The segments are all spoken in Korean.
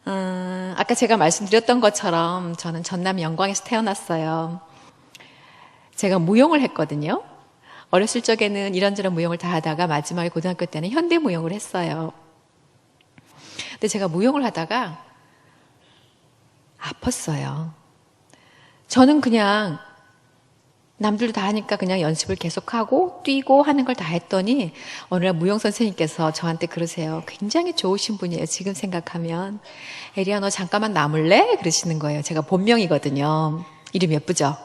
아까 제가 말씀드렸던 것처럼 저는 전남 영광에서 태어났어요. 제가 무용을 했거든요. 어렸을 적에는 이런저런 무용을 다 하다가 마지막에 고등학교 때는 현대 무용을 했어요. 근데 제가 무용을 하다가 아팠어요. 저는 그냥 남들도 다 하니까 그냥 연습을 계속하고 뛰고 하는 걸 다 했더니 어느 날 무용 선생님께서 저한테 그러세요. 굉장히 좋으신 분이에요. 지금 생각하면. 에리야, 너 잠깐만 남을래? 그러시는 거예요. 제가 본명이거든요. 이름 예쁘죠?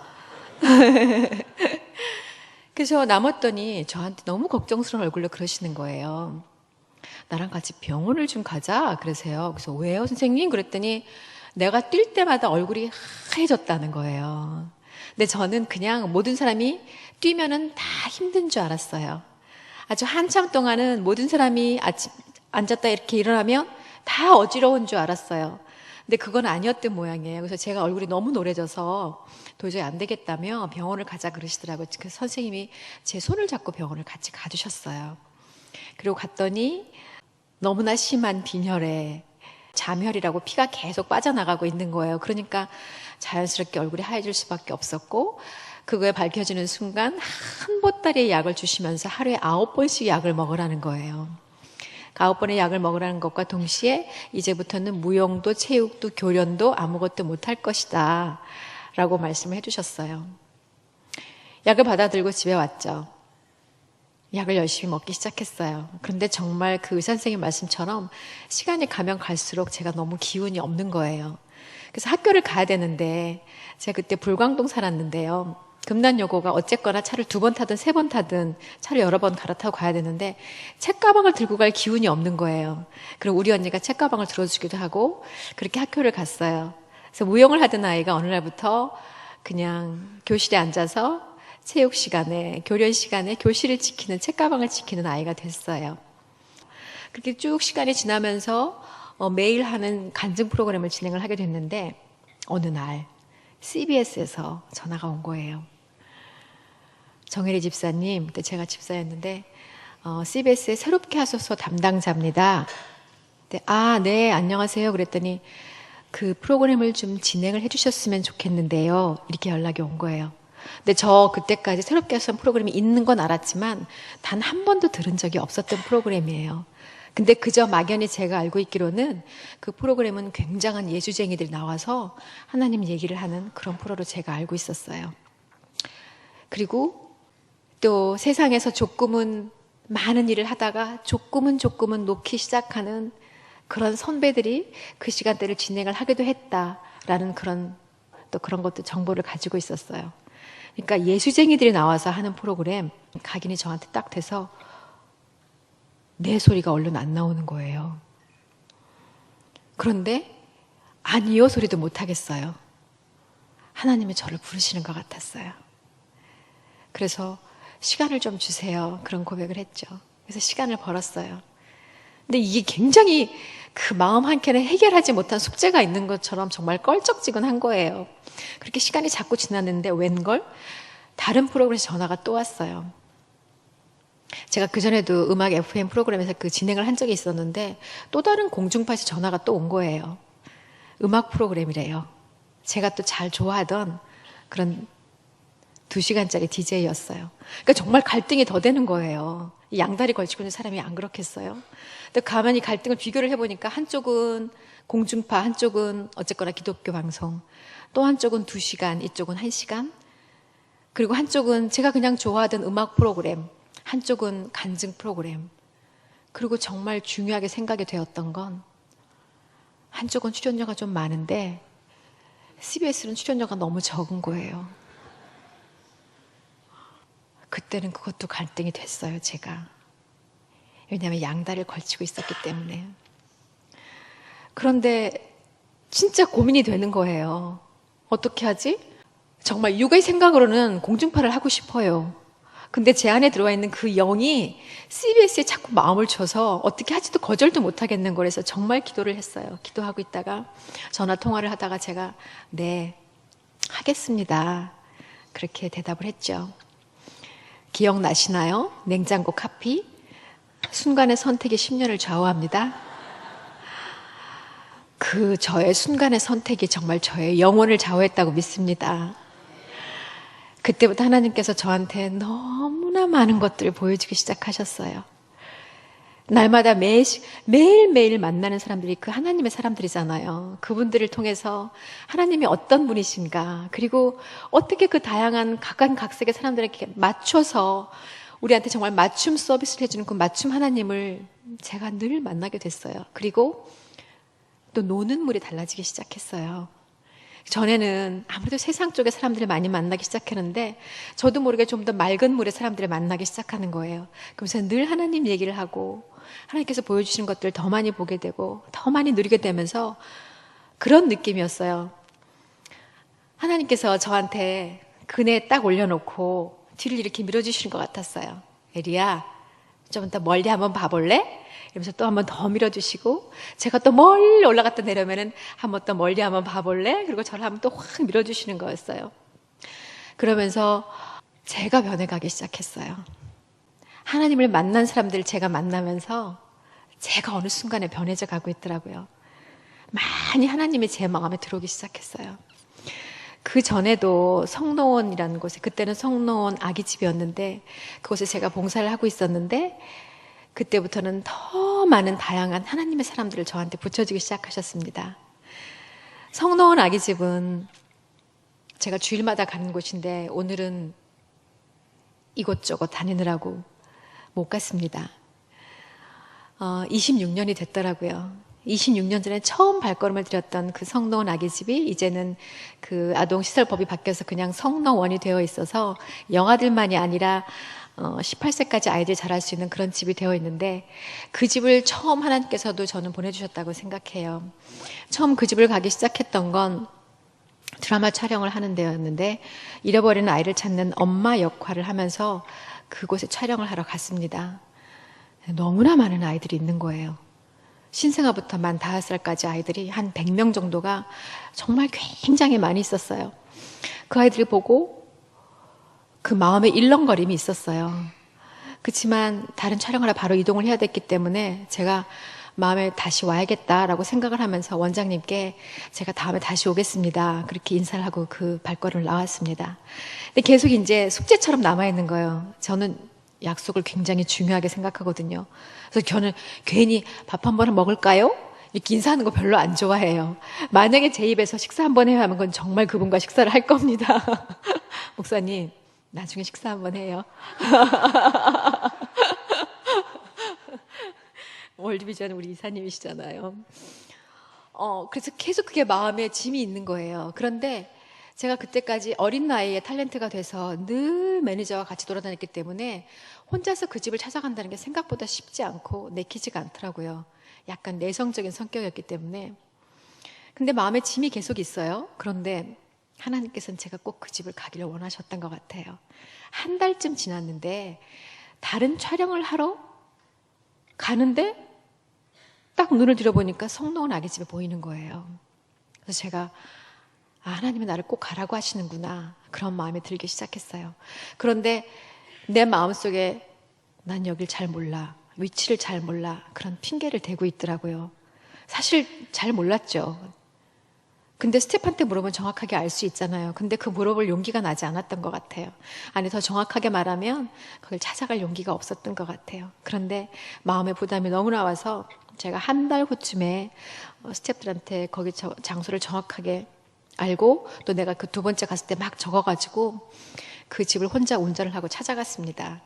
그래서 남았더니 저한테 너무 걱정스러운 얼굴로 그러시는 거예요. 나랑 같이 병원을 좀 가자 그러세요. 그래서 왜요 선생님? 그랬더니 내가 뛸 때마다 얼굴이 하얘졌다는 거예요. 근데 저는 그냥 모든 사람이 뛰면은 다 힘든 줄 알았어요. 아주 한참 동안은 모든 사람이 아침 앉았다 이렇게 일어나면 다 어지러운 줄 알았어요. 근데 그건 아니었던 모양이에요. 그래서 제가 얼굴이 너무 노래져서 도저히 안 되겠다며 병원을 가자 그러시더라고요. 그 선생님이 제 손을 잡고 병원을 같이 가주셨어요. 그리고 갔더니 너무나 심한 빈혈에 잠혈이라고 피가 계속 빠져나가고 있는 거예요. 그러니까 자연스럽게 얼굴이 하얘질 수밖에 없었고 그거에 밝혀지는 순간 한 보따리의 약을 주시면서 하루에 9번씩 약을 먹으라는 거예요. 9번의 약을 먹으라는 것과 동시에 이제부터는 무용도 체육도 교련도 아무것도 못할 것이다 라고 말씀을 해주셨어요. 약을 받아들고 집에 왔죠. 약을 열심히 먹기 시작했어요. 그런데 정말 그 의사 선생님 말씀처럼 시간이 가면 갈수록 제가 너무 기운이 없는 거예요. 그래서 학교를 가야 되는데 제가 그때 불광동 살았는데요. 금난여고가 어쨌거나 차를 2번 타든 3번 타든 차를 여러 번 갈아타고 가야 되는데 책가방을 들고 갈 기운이 없는 거예요. 그럼 우리 언니가 책가방을 들어주기도 하고 그렇게 학교를 갔어요. 그래서 무용을 하던 아이가 어느 날부터 그냥 교실에 앉아서 체육 시간에, 교련 시간에 교실을 지키는, 책가방을 지키는 아이가 됐어요. 그렇게 쭉 시간이 지나면서 매일 하는 간증 프로그램을 진행을 하게 됐는데 어느 날 CBS에서 전화가 온 거예요. 정혜리 집사님, 그때 제가 집사였는데 CBS에 새롭게 하소서 담당자입니다. 네, 안녕하세요. 그랬더니 그 프로그램을 좀 진행을 해주셨으면 좋겠는데요. 이렇게 연락이 온 거예요. 근데 저 그때까지 새롭게 하소서 프로그램이 있는 건 알았지만 단 한 번도 들은 적이 없었던 프로그램이에요. 근데 그저 막연히 제가 알고 있기로는 그 프로그램은 굉장한 예수쟁이들이 나와서 하나님 얘기를 하는 그런 프로로 제가 알고 있었어요. 그리고 또 세상에서 조금은 많은 일을 하다가 조금은 놓기 시작하는 그런 선배들이 그 시간대를 진행을 하기도 했다라는 그런 것도 정보를 가지고 있었어요. 그러니까 예수쟁이들이 나와서 하는 프로그램 각인이 저한테 딱 돼서 내 소리가 얼른 안 나오는 거예요. 그런데 아니요 소리도 못 하겠어요. 하나님이 저를 부르시는 것 같았어요. 그래서 시간을 좀 주세요. 그런 고백을 했죠. 그래서 시간을 벌었어요. 근데 이게 굉장히 그 마음 한켠에 해결하지 못한 숙제가 있는 것처럼 정말 껄쩍지근한 거예요. 그렇게 시간이 자꾸 지났는데 웬걸? 다른 프로그램에서 전화가 또 왔어요. 제가 그전에도 음악 FM 프로그램에서 그 진행을 한 적이 있었는데 또 다른 공중파에서 전화가 또 온 거예요. 음악 프로그램이래요. 제가 또 잘 좋아하던 그런 2시간짜리 DJ였어요. 그러니까 정말 갈등이 더 되는 거예요. 양다리 걸치고 있는 사람이 안 그렇겠어요? 근데 가만히 갈등을 비교를 해보니까 한쪽은 공중파, 한쪽은 어쨌거나 기독교 방송, 또 한쪽은 2시간, 이쪽은 1시간, 그리고 한쪽은 제가 그냥 좋아하던 음악 프로그램, 한쪽은 간증 프로그램. 그리고 정말 중요하게 생각이 되었던 건 한쪽은 출연료가 좀 많은데 CBS는 출연료가 너무 적은 거예요. 그때는 그것도 갈등이 됐어요, 제가. 왜냐하면 양다리를 걸치고 있었기 때문에. 그런데 진짜 고민이 되는 거예요. 어떻게 하지? 정말 육의 생각으로는 공중파를 하고 싶어요. 근데 제 안에 들어와 있는 그 영이 CBS에 자꾸 마음을 줘서 어떻게 하지도 거절도 못 하겠는 거라서 정말 기도를 했어요. 기도하고 있다가 전화 통화를 하다가 제가 네, 하겠습니다. 그렇게 대답을 했죠. 기억나시나요? 냉장고 카피. 순간의 선택이 10년을 좌우합니다. 그 그 저의 순간의 선택이 정말 저의 영혼을 좌우했다고 믿습니다. 그때부터 하나님께서 저한테 너무나 많은 것들을 보여주기 시작하셨어요. 날마다 매일매일 만나는 사람들이 그 하나님의 사람들이잖아요. 그분들을 통해서 하나님이 어떤 분이신가, 그리고 어떻게 그 다양한 각각색의 사람들에게 맞춰서 우리한테 정말 맞춤 서비스를 해주는 그 맞춤 하나님을 제가 늘 만나게 됐어요. 그리고 또 노는 물이 달라지기 시작했어요. 전에는 아무래도 세상 쪽의 사람들을 많이 만나기 시작했는데 저도 모르게 좀 더 맑은 물의 사람들을 만나기 시작하는 거예요. 그래서 늘 하나님 얘기를 하고 하나님께서 보여주시는 것들을 더 많이 보게 되고 더 많이 누리게 되면서 그런 느낌이었어요. 하나님께서 저한테 그네 딱 올려놓고 뒤를 이렇게 밀어주시는 것 같았어요. 에리야, 좀 더 멀리 한번 봐볼래? 이러면서 또 한번 더 밀어주시고, 제가 또 멀리 올라갔다 내려오면은 한번 또 멀리 한번 봐볼래? 그리고 저를 한번 또 확 밀어주시는 거였어요. 그러면서 제가 변해가기 시작했어요. 하나님을 만난 사람들을 제가 만나면서 제가 어느 순간에 변해져 가고 있더라고요. 많이 하나님이 제 마음에 들어오기 시작했어요. 그 전에도 성노원이라는 곳에, 그때는 성노원 아기집이었는데 그곳에 제가 봉사를 하고 있었는데 그때부터는 더 많은 다양한 하나님의 사람들을 저한테 붙여주기 시작하셨습니다. 성노원 아기집은 제가 주일마다 가는 곳인데 오늘은 이곳저곳 다니느라고 못 갔습니다. 26년이 됐더라고요. 26년 전에 처음 발걸음을 들였던 그 성노원 아기집이 이제는 그 아동시설법이 바뀌어서 그냥 성노원이 되어 있어서 영아들만이 아니라 18세까지 아이들이 자랄 수 있는 그런 집이 되어 있는데 그 집을 처음 하나님께서도 저는 보내주셨다고 생각해요. 처음 그 집을 가기 시작했던 건 드라마 촬영을 하는 데였는데 잃어버리는 아이를 찾는 엄마 역할을 하면서 그곳에 촬영을 하러 갔습니다. 너무나 많은 아이들이 있는 거예요. 신생아부터 만 5살까지 아이들이 한 100명 정도가 정말 굉장히 많이 있었어요. 그 아이들을 보고 그 마음에 일렁거림이 있었어요. 그렇지만 다른 촬영하러 바로 이동을 해야 됐기 때문에 제가 마음에 다시 와야겠다라고 생각을 하면서 원장님께 제가 다음에 다시 오겠습니다. 그렇게 인사를 하고 그 발걸음을 나왔습니다. 근데 계속 이제 숙제처럼 남아있는 거예요. 저는 약속을 굉장히 중요하게 생각하거든요. 그래서 저는 괜히 밥 한 번 먹을까요? 이렇게 인사하는 거 별로 안 좋아해요. 만약에 제 입에서 식사 한 번 해야 하면 그건 정말 그분과 식사를 할 겁니다. 목사님, 나중에 식사 한 번 해요. 월드비전 우리 이사님이시잖아요. 그래서 계속 그게 마음에 짐이 있는 거예요. 그런데 제가 그때까지 어린 나이에 탤런트가 돼서 늘 매니저와 같이 돌아다녔기 때문에 혼자서 그 집을 찾아간다는 게 생각보다 쉽지 않고 내키지가 않더라고요. 약간 내성적인 성격이었기 때문에. 근데 마음에 짐이 계속 있어요. 그런데 하나님께서는 제가 꼭 그 집을 가기를 원하셨던 것 같아요. 한 달쯤 지났는데 다른 촬영을 하러 가는데 딱 눈을 들여보니까 성노원 아기집에 보이는 거예요. 그래서 제가 하나님이 나를 꼭 가라고 하시는구나, 그런 마음이 들기 시작했어요. 그런데 내 마음속에 난 여길 잘 몰라, 위치를 잘 몰라, 그런 핑계를 대고 있더라고요. 사실 잘 몰랐죠. 근데 스텝한테 물어보면 정확하게 알 수 있잖아요. 근데 그 물어볼 용기가 나지 않았던 것 같아요. 아니, 더 정확하게 말하면 그걸 찾아갈 용기가 없었던 것 같아요. 그런데 마음의 부담이 너무 나와서 제가 한 달 후쯤에 스텝들한테 거기 장소를 정확하게 알고 또 내가 그 두 번째 갔을 때 막 적어가지고 그 집을 혼자 운전을 하고 찾아갔습니다.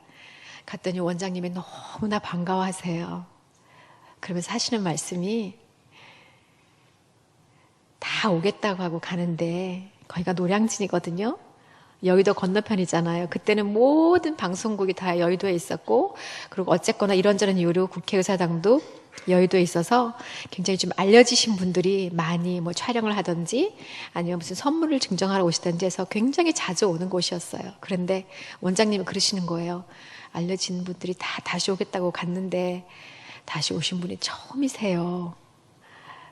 갔더니 원장님이 너무나 반가워하세요. 그러면서 하시는 말씀이, 다 오겠다고 하고 가는데 거기가 노량진이거든요. 여의도 건너편이잖아요. 그때는 모든 방송국이 다 여의도에 있었고, 그리고 어쨌거나 이런저런 이유로 국회의사당도 여의도에 있어서 굉장히 좀 알려지신 분들이 많이 뭐 촬영을 하든지 아니면 무슨 선물을 증정하러 오시든지 해서 굉장히 자주 오는 곳이었어요. 그런데 원장님이 그러시는 거예요. 알려진 분들이 다 다시 오겠다고 갔는데 다시 오신 분이 처음이세요.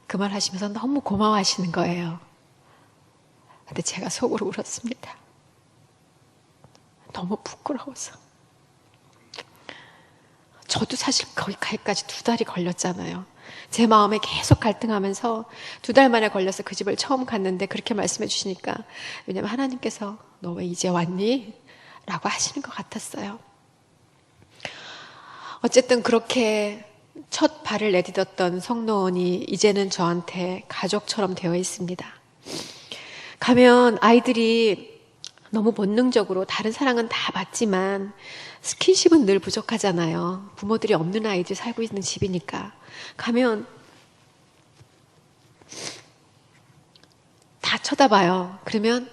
그 말 하시면서 너무 고마워하시는 거예요. 근데 제가 속으로 울었습니다. 너무 부끄러워서. 저도 사실 거기까지 2달이 걸렸잖아요. 제 마음에 계속 갈등하면서 2달 만에 걸려서 그 집을 처음 갔는데 그렇게 말씀해 주시니까, 왜냐면 하나님께서 너 왜 이제 왔니? 라고 하시는 것 같았어요. 어쨌든 그렇게 첫 발을 내딛었던 성노원이 이제는 저한테 가족처럼 되어 있습니다. 가면 아이들이 너무 본능적으로 다른 사랑은 다 받지만 스킨십은 늘 부족하잖아요. 부모들이 없는 아이들이 살고 있는 집이니까. 가면 다 쳐다봐요. 그러면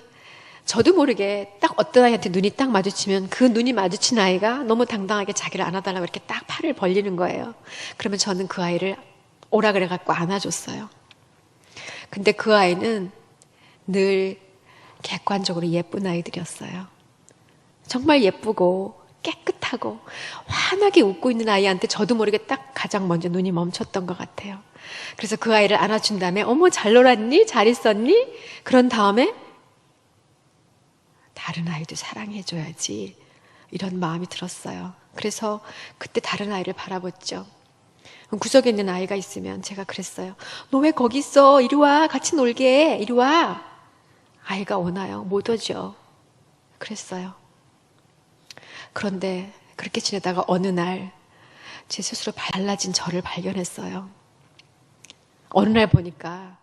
저도 모르게 딱 어떤 아이한테 눈이 딱 마주치면 그 눈이 마주친 아이가 너무 당당하게 자기를 안아달라고 이렇게 딱 팔을 벌리는 거예요. 그러면 저는 그 아이를 오라 그래갖고 안아줬어요. 근데 그 아이는 늘 객관적으로 예쁜 아이들이었어요. 정말 예쁘고 깨끗하고 환하게 웃고 있는 아이한테 저도 모르게 딱 가장 먼저 눈이 멈췄던 것 같아요. 그래서 그 아이를 안아준 다음에 어머 잘 놀았니? 잘 있었니? 그런 다음에 다른 아이도 사랑해줘야지 이런 마음이 들었어요. 그래서 그때 다른 아이를 바라봤죠. 구석에 있는 아이가 있으면 제가 그랬어요. 너 왜 거기 있어? 이리 와. 같이 놀게. 이리 와. 아이가 오나요? 못 오죠. 그랬어요. 그런데 그렇게 지내다가 어느 날 제 스스로 달라진 저를 발견했어요. 어느 날 보니까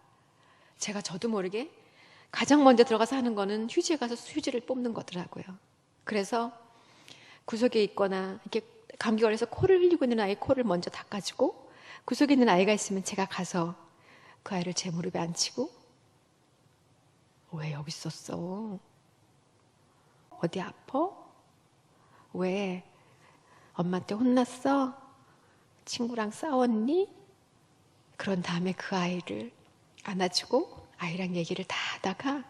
제가 저도 모르게 가장 먼저 들어가서 하는 거는 휴지에 가서 휴지를 뽑는 거더라고요. 그래서 구석에 있거나 이렇게 감기 걸려서 코를 흘리고 있는 아이 코를 먼저 닦아주고, 구석에 있는 아이가 있으면 제가 가서 그 아이를 제 무릎에 앉히고, 왜 여기 있었어? 어디 아파? 왜 엄마한테 혼났어? 친구랑 싸웠니? 그런 다음에 그 아이를 안아주고 아이랑 얘기를 다 하다가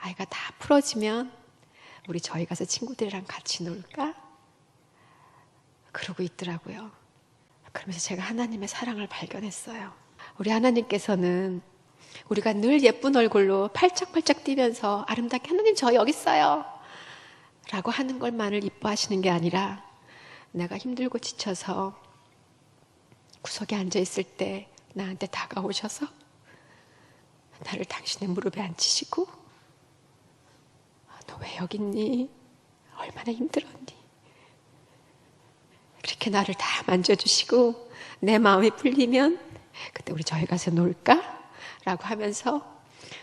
아이가 다 풀어지면 우리 저희 가서 친구들이랑 같이 놀까? 그러고 있더라고요. 그러면서 제가 하나님의 사랑을 발견했어요. 우리 하나님께서는 우리가 늘 예쁜 얼굴로 팔짝팔짝 뛰면서 아름답게 하나님 저 여기 있어요 라고 하는 것만을 이뻐하시는 게 아니라, 내가 힘들고 지쳐서 구석에 앉아있을 때 나한테 다가오셔서 나를 당신의 무릎에 앉히시고 너 왜 여기 있니? 얼마나 힘들었니? 그렇게 나를 다 만져주시고 내 마음이 풀리면 그때 우리 저희 가서 놀까? 라고 하면서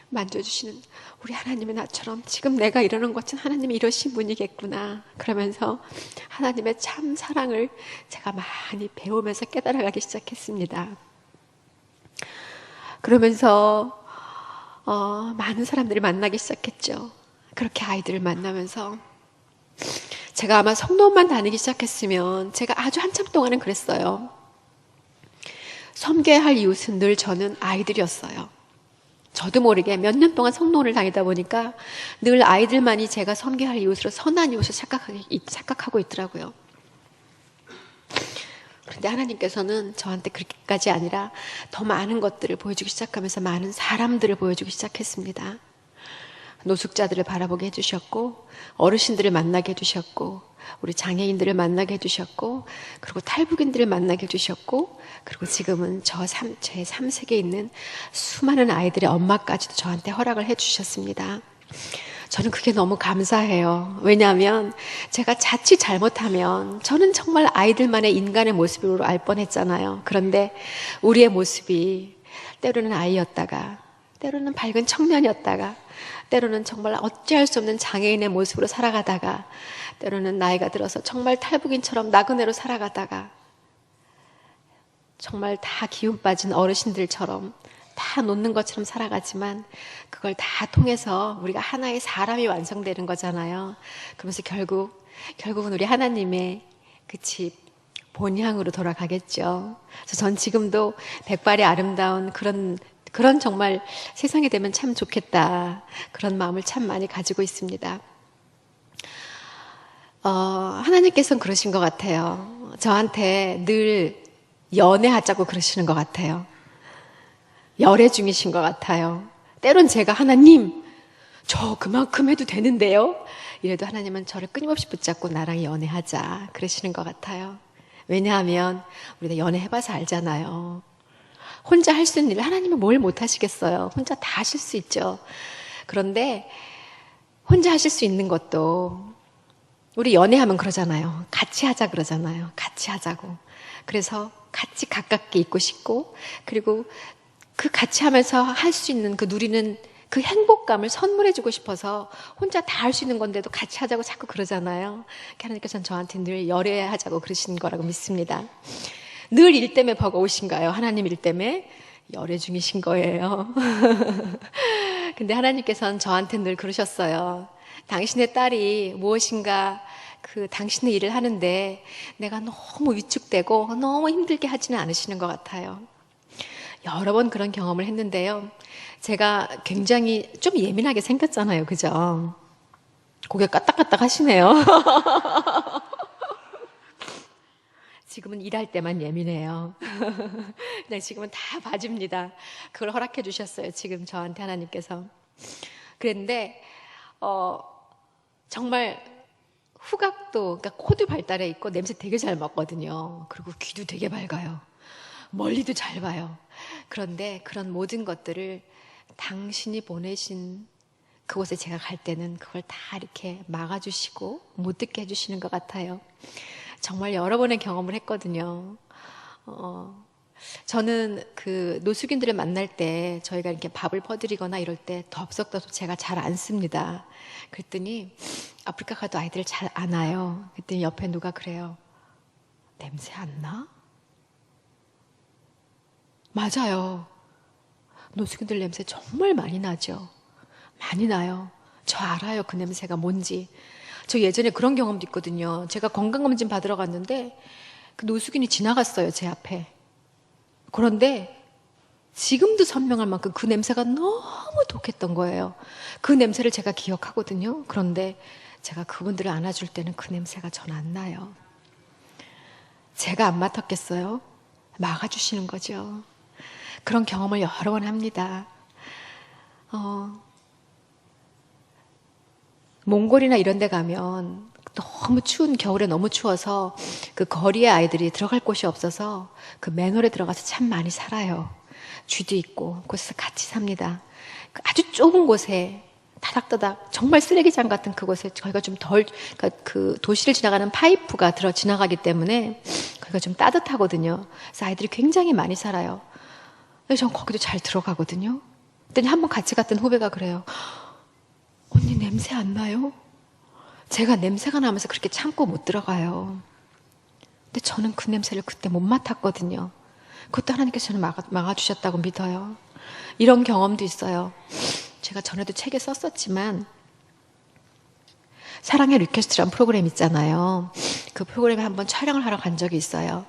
만져주시는 우리 하나님의 나처럼 지금 내가 이러는 것은 하나님이 이러신 분이겠구나. 그러면서 하나님의 참 사랑을 제가 많이 배우면서 깨달아가기 시작했습니다. 그러면서 많은 사람들을 만나기 시작했죠. 그렇게 아이들을 만나면서 제가 아마 성도원만 다니기 시작했으면 제가 아주 한참 동안은 그랬어요. 섬겨야 할 이웃은 늘 저는 아이들이었어요. 저도 모르게 몇 년 동안 성도원을 다니다 보니까 늘 아이들만이 제가 섬겨야 할 이웃으로 선한 이웃을 착각하고 있더라고요. 그런데 하나님께서는 저한테 그렇게까지 아니라 더 많은 것들을 보여주기 시작하면서 많은 사람들을 보여주기 시작했습니다. 노숙자들을 바라보게 해주셨고, 어르신들을 만나게 해주셨고, 우리 장애인들을 만나게 해주셨고, 그리고 탈북인들을 만나게 해주셨고, 그리고 지금은 제 3세계에 있는 수많은 아이들의 엄마까지도 저한테 허락을 해주셨습니다. 저는 그게 너무 감사해요. 왜냐하면 제가 자칫 잘못하면 저는 정말 아이들만의 인간의 모습으로 알 뻔했잖아요. 그런데 우리의 모습이 때로는 아이였다가, 때로는 밝은 청년이었다가, 때로는 정말 어찌할 수 없는 장애인의 모습으로 살아가다가, 때로는 나이가 들어서 정말 탈북인처럼 나그네로 살아가다가, 정말 다 기운 빠진 어르신들처럼 다 놓는 것처럼 살아가지만 그걸 다 통해서 우리가 하나의 사람이 완성되는 거잖아요. 그러면서 결국은 우리 하나님의 그 집 본향으로 돌아가겠죠. 그래서 전 지금도 백발의 아름다운 그런 정말 세상이 되면 참 좋겠다, 그런 마음을 참 많이 가지고 있습니다. 하나님께서는 그러신 것 같아요. 저한테 늘 연애하자고 그러시는 것 같아요. 열애 중이신 것 같아요. 때론 제가 하나님 저 그만큼 해도 되는데요, 이래도 하나님은 저를 끊임없이 붙잡고 나랑 연애하자 그러시는 것 같아요. 왜냐하면 우리가 연애해봐서 알잖아요. 혼자 할 수 있는 일, 하나님은 뭘 못하시겠어요? 혼자 다 하실 수 있죠. 그런데 혼자 하실 수 있는 것도, 우리 연애하면 그러잖아요. 같이 하자 그러잖아요. 같이 하자고. 그래서 같이 가깝게 있고 싶고, 그리고 그 같이 하면서 할 수 있는 그 누리는 그 행복감을 선물해주고 싶어서 혼자 다 할 수 있는 건데도 같이 하자고 자꾸 그러잖아요. 하나님께서는 저한테 늘 열애하자고 그러시는 거라고 믿습니다. 늘 일 때문에 버거우신가요? 하나님 일 때문에 열애 중이신 거예요. 근데 하나님께서는 저한테 늘 그러셨어요. 당신의 딸이 무엇인가 당신의 일을 하는데 내가 너무 위축되고 너무 힘들게 하지는 않으시는 것 같아요. 여러 번 그런 경험을 했는데요. 제가 굉장히 좀 예민하게 생겼잖아요. 그죠? 고개 까딱까딱 하시네요. 지금은 일할 때만 예민해요. 그냥 지금은 다 봐줍니다. 그걸 허락해 주셨어요. 지금 저한테 하나님께서. 그런데 정말 후각도, 그러니까 코도 발달해 있고 냄새 되게 잘 맡거든요. 그리고 귀도 되게 밝아요. 멀리도 잘 봐요. 그런데 그런 모든 것들을 당신이 보내신 그곳에 제가 갈 때는 그걸 다 이렇게 막아주시고 못 듣게 해주시는 것 같아요. 정말 여러 번의 경험을 했거든요. 저는 그 노숙인들을 만날 때 저희가 이렇게 밥을 퍼드리거나 이럴 때 덥석덥석 제가 잘 안 씁니다. 그랬더니 아프리카 가도 아이들 잘 안 와요. 그랬더니 옆에 누가 그래요. 냄새 안 나? 맞아요. 노숙인들 냄새 정말 많이 나죠. 많이 나요. 저 알아요. 그 냄새가 뭔지. 저 예전에 그런 경험도 있거든요. 제가 건강검진 받으러 갔는데 그 노숙인이 지나갔어요. 제 앞에. 그런데 지금도 선명할 만큼 그 냄새가 너무 독했던 거예요. 그 냄새를 제가 기억하거든요. 그런데 제가 그분들을 안아줄 때는 그 냄새가 전 안 나요. 제가 안 맡았겠어요? 막아주시는 거죠. 그런 경험을 여러 번 합니다. 몽골이나 이런 데 가면 너무 추운 겨울에 너무 추워서 그 거리에 아이들이 들어갈 곳이 없어서 그 맨홀에 들어가서 참 많이 살아요. 쥐도 있고 그곳에서 같이 삽니다. 그 아주 좁은 곳에 다닥다닥 정말 쓰레기장 같은 그곳에 저희가 좀 그러니까 그 도시를 지나가는 파이프가 지나가기 때문에 거기가 좀 따뜻하거든요. 그래서 아이들이 굉장히 많이 살아요. 그래서 전 거기도 잘 들어가거든요. 그랬더니 한번 같이 갔던 후배가 그래요. 언니 냄새 안 나요? 제가 냄새가 나면서 그렇게 참고 못 들어가요. 근데 저는 그 냄새를 그때 못 맡았거든요. 그것도 하나님께서 저는 막아주셨다고 믿어요. 이런 경험도 있어요. 제가 전에도 책에 썼었지만 사랑의 리퀘스트라는 프로그램 있잖아요. 그 프로그램에 한번 촬영을 하러 간 적이 있어요.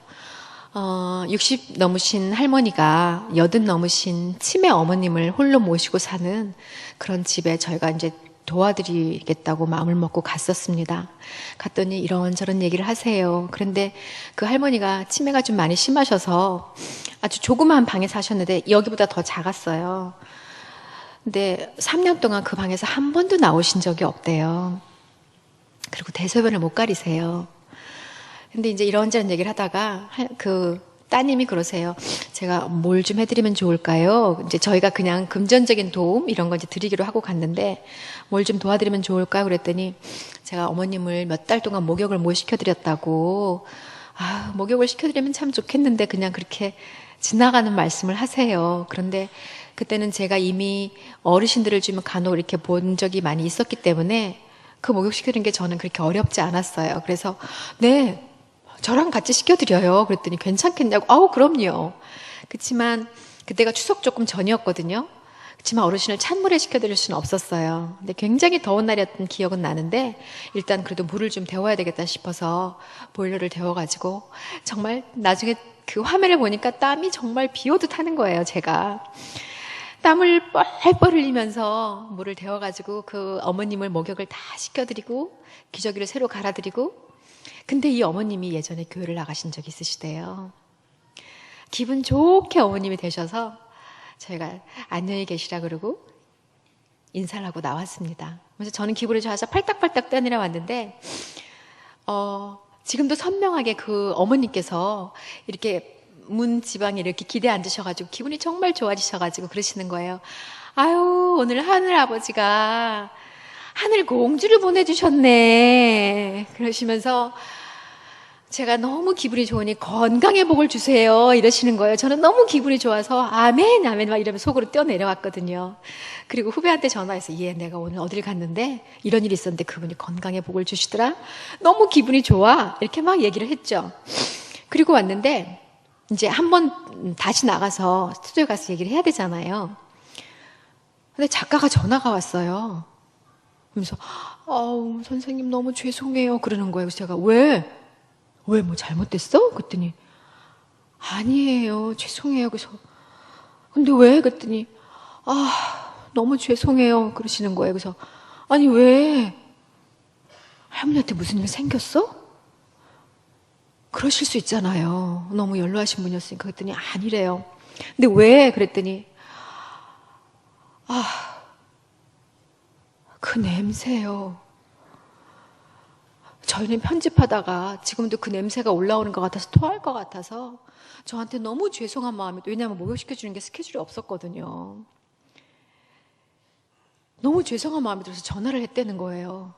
60 넘으신 할머니가 80 넘으신 치매 어머님을 홀로 모시고 사는 그런 집에 저희가 이제 도와드리겠다고 마음을 먹고 갔었습니다. 갔더니 이런저런 얘기를 하세요. 그런데 그 할머니가 치매가 좀 많이 심하셔서 아주 조그마한 방에 사셨는데 여기보다 더 작았어요. 근데 3년 동안 그 방에서 한 번도 나오신 적이 없대요. 그리고 대소변을 못 가리세요. 근데 이제 이런저런 얘기를 하다가 그 따님이 그러세요. 제가 뭘 좀 해드리면 좋을까요? 이제 저희가 그냥 금전적인 도움 이런 거 이제 드리기로 하고 갔는데 뭘 좀 도와드리면 좋을까요? 그랬더니 제가 어머님을 몇 달 동안 목욕을 못 시켜드렸다고. 목욕을 시켜드리면 참 좋겠는데 그냥 그렇게 지나가는 말씀을 하세요. 그런데 그때는 제가 이미 어르신들을 좀 간혹 이렇게 본 적이 많이 있었기 때문에 그 목욕시키는 게 저는 그렇게 어렵지 않았어요. 그래서 네, 저랑 같이 시켜드려요. 그랬더니 괜찮겠냐고. 그럼요. 그치만 그때가 추석 조금 전이었거든요. 그치만 어르신을 찬물에 시켜드릴 수는 없었어요. 근데 굉장히 더운 날이었던 기억은 나는데 일단 그래도 물을 좀 데워야 되겠다 싶어서 보일러를 데워가지고 정말 나중에 그 화면을 보니까 땀이 정말 비 오듯 하는 거예요. 제가 땀을 뻘뻘 흘리면서 물을 데워가지고 그 어머님을 목욕을 다 시켜드리고 기저귀를 새로 갈아드리고. 근데 이 어머님이 예전에 교회를 나가신 적이 있으시대요. 기분 좋게 어머님이 되셔서 저희가 안녕히 계시라 그러고 인사를 하고 나왔습니다. 그래서 저는 기분이 좋아서 팔딱팔딱 떠내려 왔는데 지금도 선명하게 그 어머니께서 이렇게 문 지방에 이렇게 기대 앉으셔가지고 기분이 정말 좋아지셔가지고 그러시는 거예요. 아유, 오늘 하늘 아버지가 하늘 공주를 보내주셨네. 그러시면서 제가 너무 기분이 좋으니 건강의 복을 주세요 이러시는 거예요. 저는 너무 기분이 좋아서 아멘 아멘 막 이러면서 속으로 뛰어내려왔거든요. 그리고 후배한테 전화해서 내가 오늘 어딜 갔는데 이런 일이 있었는데 그분이 건강의 복을 주시더라. 너무 기분이 좋아 이렇게 막 얘기를 했죠. 그리고 왔는데 이제 한번 다시 나가서 스튜디오에 가서 얘기를 해야 되잖아요. 근데 작가가 전화가 왔어요. 그러면서 선생님 너무 죄송해요 그러는 거예요. 그래서 제가 왜 뭐 잘못됐어? 그랬더니 아니에요 죄송해요. 그래서 근데 왜? 그랬더니 너무 죄송해요 그러시는 거예요. 그래서 아니 왜? 할머니한테 무슨 일 생겼어? 그러실 수 있잖아요. 너무 연로하신 분이었으니까. 그랬더니 아니래요. 근데 왜? 그랬더니 그 냄새요. 저희는 편집하다가 지금도 그 냄새가 올라오는 것 같아서 토할 것 같아서 저한테 너무 죄송한 마음이, 왜냐하면 목욕시켜주는 게 스케줄이 없었거든요. 너무 죄송한 마음이 들어서 전화를 했다는 거예요.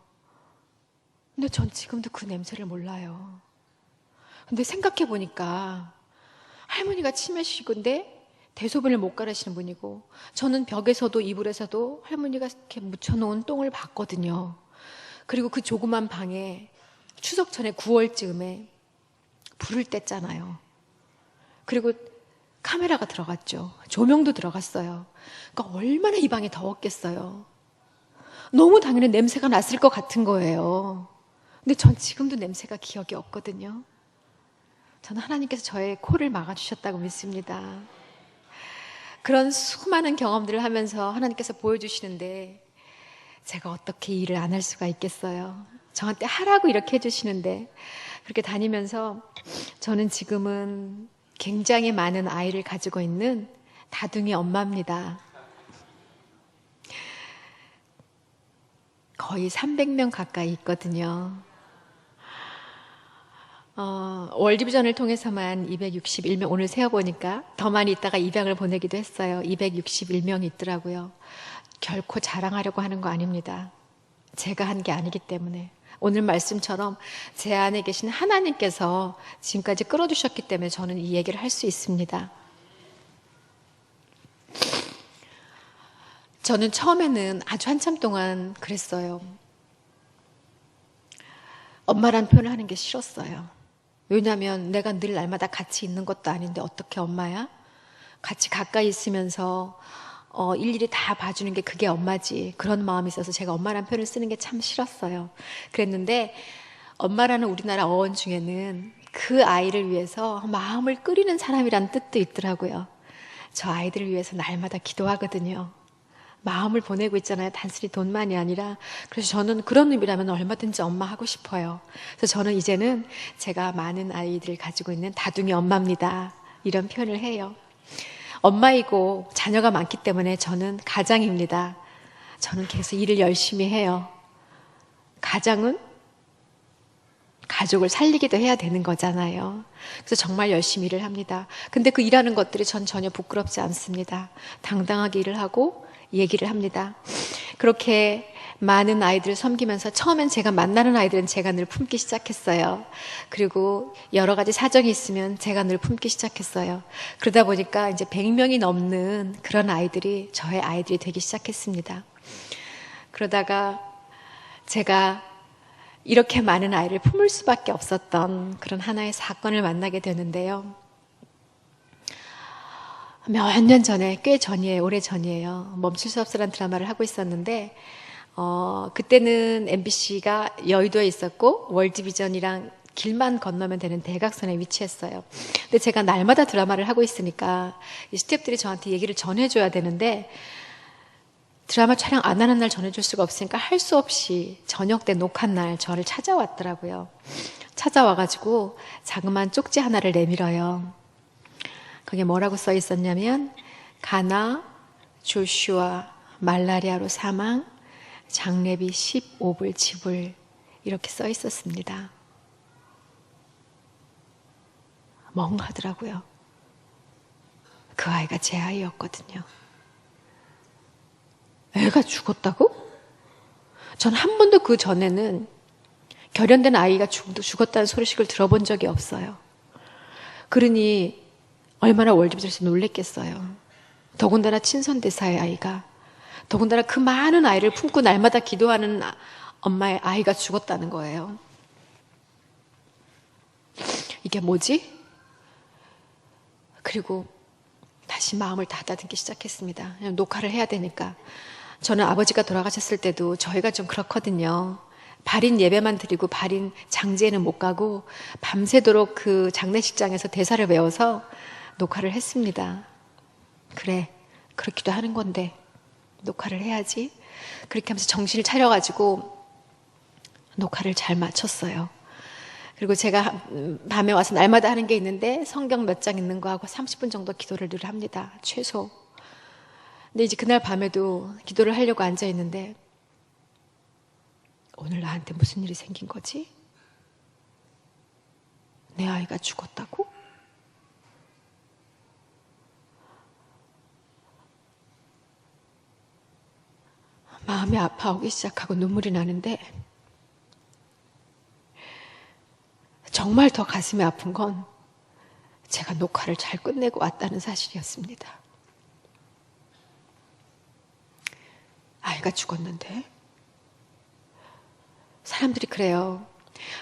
근데 전 지금도 그 냄새를 몰라요. 근데 생각해 보니까 할머니가 치매시군데 대소변을 못 가르시는 분이고 저는 벽에서도 이불에서도 할머니가 이렇게 묻혀놓은 똥을 봤거든요. 그리고 그 조그만 방에 추석 전에 9월쯤에 불을 뗐잖아요. 그리고 카메라가 들어갔죠. 조명도 들어갔어요. 그러니까 얼마나 이 방이 더웠겠어요. 너무 당연히 냄새가 났을 것 같은 거예요. 근데 전 지금도 냄새가 기억이 없거든요. 저는 하나님께서 저의 코를 막아주셨다고 믿습니다. 그런 수많은 경험들을 하면서 하나님께서 보여주시는데 제가 어떻게 일을 안 할 수가 있겠어요. 저한테 하라고 이렇게 해주시는데 그렇게 다니면서 저는 지금은 굉장히 많은 아이를 가지고 있는 다둥이 엄마입니다. 거의 300명 가까이 있거든요. 월디비전을 통해서만 261명, 오늘 세어보니까 더 많이 있다가 입양을 보내기도 했어요. 261명이 있더라고요. 결코 자랑하려고 하는 거 아닙니다. 제가 한 게 아니기 때문에. 오늘 말씀처럼 제 안에 계신 하나님께서 지금까지 끌어주셨기 때문에 저는 이 얘기를 할 수 있습니다. 저는 처음에는 아주 한참 동안 그랬어요. 엄마란 표현을 하는 게 싫었어요. 왜냐하면 내가 늘 날마다 같이 있는 것도 아닌데 어떻게 엄마야? 같이 가까이 있으면서 일일이 다 봐주는 게 그게 엄마지. 그런 마음이 있어서 제가 엄마란 표현을 쓰는 게 참 싫었어요. 그랬는데 엄마라는 우리나라 어원 중에는 그 아이를 위해서 마음을 끓이는 사람이란 뜻도 있더라고요. 저 아이들을 위해서 날마다 기도하거든요. 마음을 보내고 있잖아요. 단순히 돈만이 아니라. 그래서 저는 그런 의미라면 얼마든지 엄마 하고 싶어요. 그래서 저는 이제는 제가 많은 아이들을 가지고 있는 다둥이 엄마입니다. 이런 표현을 해요. 엄마이고 자녀가 많기 때문에 저는 가장입니다. 저는 계속 일을 열심히 해요. 가장은 가족을 살리기도 해야 되는 거잖아요. 그래서 정말 열심히 일을 합니다. 근데 그 일하는 것들이 전 전혀 부끄럽지 않습니다. 당당하게 일을 하고 얘기를 합니다. 그렇게 많은 아이들을 섬기면서 처음엔 제가 만나는 아이들은 제가 늘 품기 시작했어요. 그리고 여러 가지 사정이 있으면 제가 늘 품기 시작했어요. 그러다 보니까 이제 100명이 넘는 그런 아이들이 저의 아이들이 되기 시작했습니다. 그러다가 제가 이렇게 많은 아이를 품을 수밖에 없었던 그런 하나의 사건을 만나게 되는데요. 몇 년 전에, 꽤 전이에요. 오래 전이에요. 멈출 수 없어라는 드라마를 하고 있었는데 그때는 MBC가 여의도에 있었고 월드비전이랑 길만 건너면 되는 대각선에 위치했어요. 근데 제가 날마다 드라마를 하고 있으니까 이 스태프들이 저한테 얘기를 전해줘야 되는데 드라마 촬영 안 하는 날 전해줄 수가 없으니까 할 수 없이 저녁 때 녹화 날 저를 찾아왔더라고요. 찾아와가지고 자그마한 쪽지 하나를 내밀어요. 거기에 뭐라고 써 있었냐면 가나 조슈아 말라리아로 사망 장례비 15불 지불 이렇게 써 있었습니다. 멍하더라고요. 그 아이가 제 아이였거든요. 애가 죽었다고? 전 한 번도 그 전에는 결연된 아이가 죽었다는 소식을 들어본 적이 없어요. 그러니 얼마나 월드비전에서 놀랬겠어요. 더군다나 친선대사의 아이가, 더군다나 그 많은 아이를 품고 날마다 기도하는 엄마의 아이가 죽었다는 거예요. 이게 뭐지? 그리고 다시 마음을 닫아듬기 시작했습니다. 그냥 녹화를 해야 되니까. 저는 아버지가 돌아가셨을 때도 저희가 좀 그렇거든요. 발인 예배만 드리고 발인 장제에는 못 가고 밤새도록 그 장례식장에서 대사를 외워서 녹화를 했습니다. 그래, 그렇기도 하는 건데 녹화를 해야지. 그렇게 하면서 정신을 차려가지고 녹화를 잘 마쳤어요. 그리고 제가 밤에 와서 날마다 하는 게 있는데 성경 몇 장 읽는 거하고 30분 정도 기도를 늘 합니다. 최소. 근데 이제 그날 밤에도 기도를 하려고 앉아있는데 오늘 나한테 무슨 일이 생긴 거지? 내 아이가 죽었다고? 마음이 아파오기 시작하고 눈물이 나는데 정말 더 가슴이 아픈 건 제가 녹화를 잘 끝내고 왔다는 사실이었습니다. 아이가 죽었는데? 사람들이 그래요.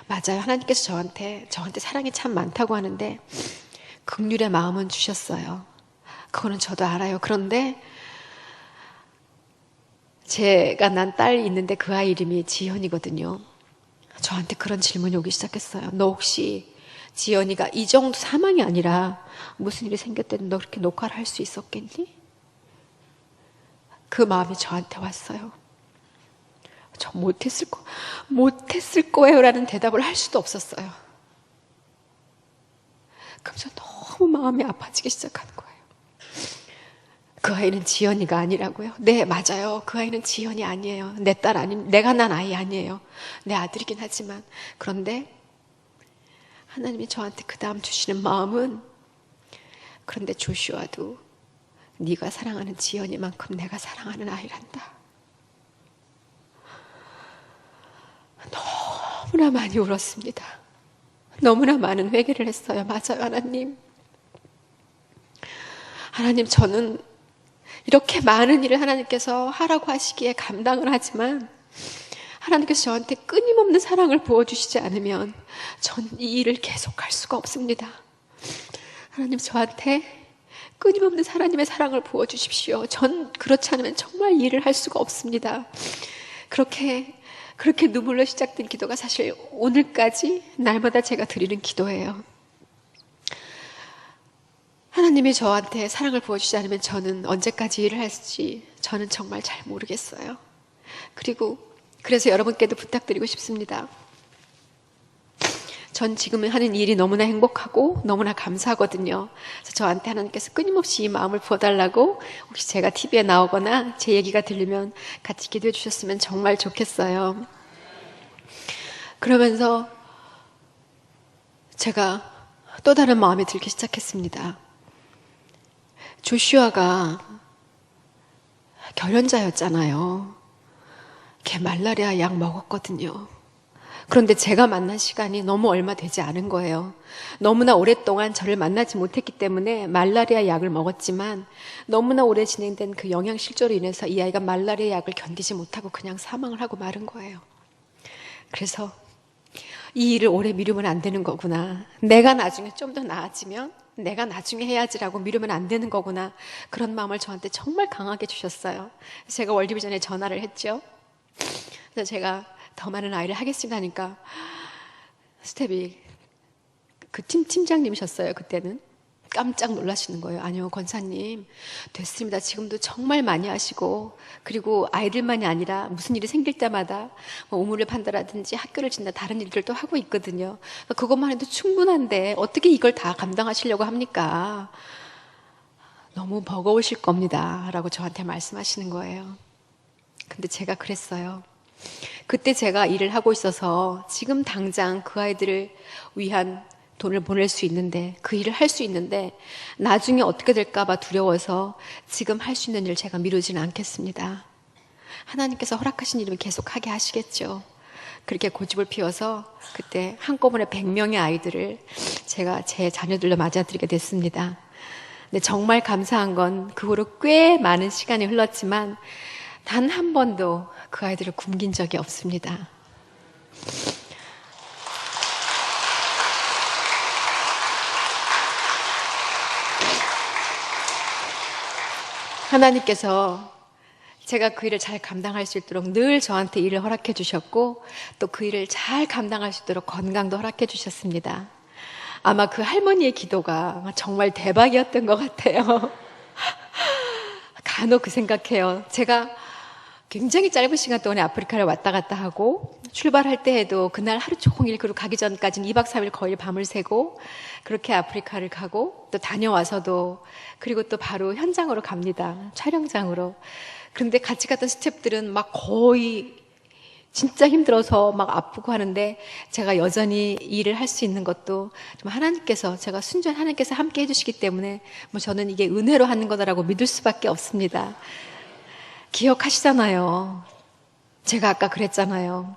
맞아요. 하나님께서 저한테 사랑이 참 많다고 하는데 긍휼의 마음은 주셨어요. 그거는 저도 알아요. 그런데 제가 난 딸이 있는데 그 아이 이름이 지연이거든요. 저한테 그런 질문이 오기 시작했어요. 너 혹시 지연이가 이 정도 사망이 아니라 무슨 일이 생겼대도 너 그렇게 녹화를 할 수 있었겠니? 그 마음이 저한테 왔어요. 저 못했을 거예요 라는 대답을 할 수도 없었어요. 그러면서 너무 마음이 아파지기 시작하는 거예요. 그 아이는 지연이가 아니라고요? 네, 맞아요. 그 아이는 지연이 아니에요. 내 딸 내가 난 아이 아니에요. 내 아들이긴 하지만. 그런데 하나님이 저한테 그 다음 주시는 마음은 그런데 조슈아도 네가 사랑하는 지연이만큼 내가 사랑하는 아이란다. 너무나 많이 울었습니다. 너무나 많은 회개를 했어요. 맞아요, 하나님. 하나님, 저는 이렇게 많은 일을 하나님께서 하라고 하시기에 감당을 하지만 하나님께서 저한테 끊임없는 사랑을 부어주시지 않으면 전 이 일을 계속할 수가 없습니다. 하나님, 저한테 끊임없는 하나님의 사랑을 부어주십시오. 전 그렇지 않으면 정말 이 일을 할 수가 없습니다. 그렇게 눈물로 시작된 기도가 사실 오늘까지 날마다 제가 드리는 기도예요. 하나님이 저한테 사랑을 부어주지 않으면 저는 언제까지 일을 할지 저는 정말 잘 모르겠어요. 그래서 여러분께도 부탁드리고 싶습니다. 전 지금 하는 일이 너무나 행복하고 너무나 감사하거든요. 그래서 저한테 하나님께서 끊임없이 이 마음을 부어달라고 혹시 제가 TV에 나오거나 제 얘기가 들리면 같이 기도해 주셨으면 정말 좋겠어요. 그러면서 제가 또 다른 마음이 들기 시작했습니다. 조슈아가 결연자였잖아요. 걔 말라리아 약 먹었거든요. 그런데 제가 만난 시간이 너무 얼마 되지 않은 거예요. 너무나 오랫동안 저를 만나지 못했기 때문에 말라리아 약을 먹었지만 너무나 오래 진행된 그 영양실조로 인해서 이 아이가 말라리아 약을 견디지 못하고 그냥 사망을 하고 마른 거예요. 그래서 이 일을 오래 미루면 안 되는 거구나. 내가 나중에 좀 더 나아지면 내가 나중에 해야지라고 미루면 안 되는 거구나. 그런 마음을 저한테 정말 강하게 주셨어요. 제가 월드비전에 전화를 했죠. 그래서 제가 더 많은 아이를 하겠습니다 하니까 스텝이 그 팀장님이셨어요. 그때는 깜짝 놀라시는 거예요. 아니요, 권사님 됐습니다. 지금도 정말 많이 하시고 그리고 아이들만이 아니라 무슨 일이 생길 때마다 뭐 우물을 판다라든지 학교를 짓는다 다른 일들도 하고 있거든요. 그것만 해도 충분한데 어떻게 이걸 다 감당하시려고 합니까? 너무 버거우실 겁니다 라고 저한테 말씀하시는 거예요. 근데 제가 그랬어요. 그때 제가 일을 하고 있어서 지금 당장 그 아이들을 위한 돈을 보낼 수 있는데, 그 일을 할 수 있는데 나중에 어떻게 될까 봐 두려워서 지금 할 수 있는 일을 제가 미루지는 않겠습니다. 하나님께서 허락하신 일이면 계속 하게 하시겠죠. 그렇게 고집을 피워서 그때 한꺼번에 100명의 아이들을 제가 제 자녀들로 맞아들이게 됐습니다. 근데 정말 감사한 건 그 후로 꽤 많은 시간이 흘렀지만 단 한 번도 그 아이들을 굶긴 적이 없습니다. 하나님께서 제가 그 일을 잘 감당할 수 있도록 늘 저한테 일을 허락해 주셨고 또 그 일을 잘 감당할 수 있도록 건강도 허락해 주셨습니다. 아마 그 할머니의 기도가 정말 대박이었던 것 같아요. 간혹 그 생각해요. 제가 굉장히 짧은 시간 동안에 아프리카를 왔다 갔다 하고 출발할 때에도 그날 하루 종일 그리고 가기 전까지는 2박 3일 거의 밤을 새고 그렇게 아프리카를 가고 또 다녀와서도 그리고 또 바로 현장으로 갑니다. 촬영장으로. 그런데 같이 갔던 스태프들은 막 거의 진짜 힘들어서 막 아프고 하는데 제가 여전히 일을 할 수 있는 것도 좀 하나님께서 제가 순전 하나님께서 함께 해주시기 때문에 뭐 저는 이게 은혜로 하는 거다라고 믿을 수밖에 없습니다. 기억하시잖아요. 제가 아까 그랬잖아요.